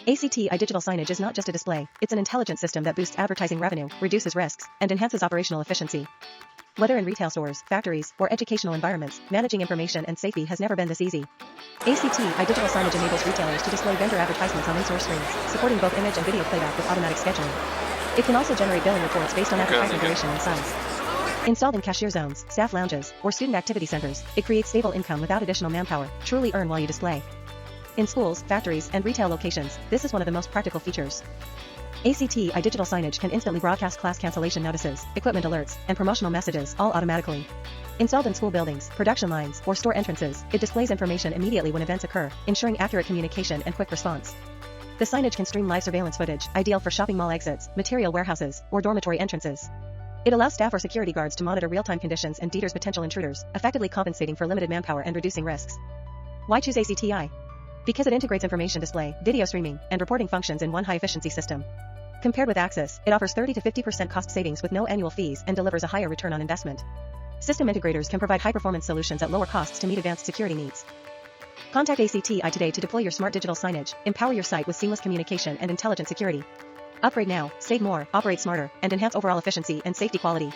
ACTi Digital Signage is not just a display, it's an intelligent system that boosts advertising revenue, reduces risks, and enhances operational efficiency. Whether in retail stores, factories, or educational environments, managing information and safety has never been this easy. ACTi Digital Signage enables retailers to display vendor advertisements on in-store screens, supporting both image and video playback with automatic scheduling. It can also generate billing reports based on advertisement duration and size. Installed in cashier zones, staff lounges, or student activity centers, it creates stable income without additional manpower. Truly earn while you display. In schools, factories, and retail locations, this is one of the most practical features. ACTi Digital Signage can instantly broadcast class cancellation notices, equipment alerts, and promotional messages, all automatically. Installed in school buildings, production lines, or store entrances, it displays information immediately when events occur, ensuring accurate communication and quick response. The signage can stream live surveillance footage, ideal for shopping mall exits, material warehouses, or dormitory entrances. It allows staff or security guards to monitor real-time conditions and deters potential intruders, effectively compensating for limited manpower and reducing risks. Why choose ACTi? Because it integrates information display, video streaming, and reporting functions in one high-efficiency system. Compared with Axis, it offers 30 to 50% cost savings with no annual fees and delivers a higher return on investment. System integrators can provide high-performance solutions at lower costs to meet advanced security needs. Contact ACTi today to deploy your smart digital signage, empower your site with seamless communication and intelligent security. Upgrade now, save more, operate smarter, and enhance overall efficiency and safety quality.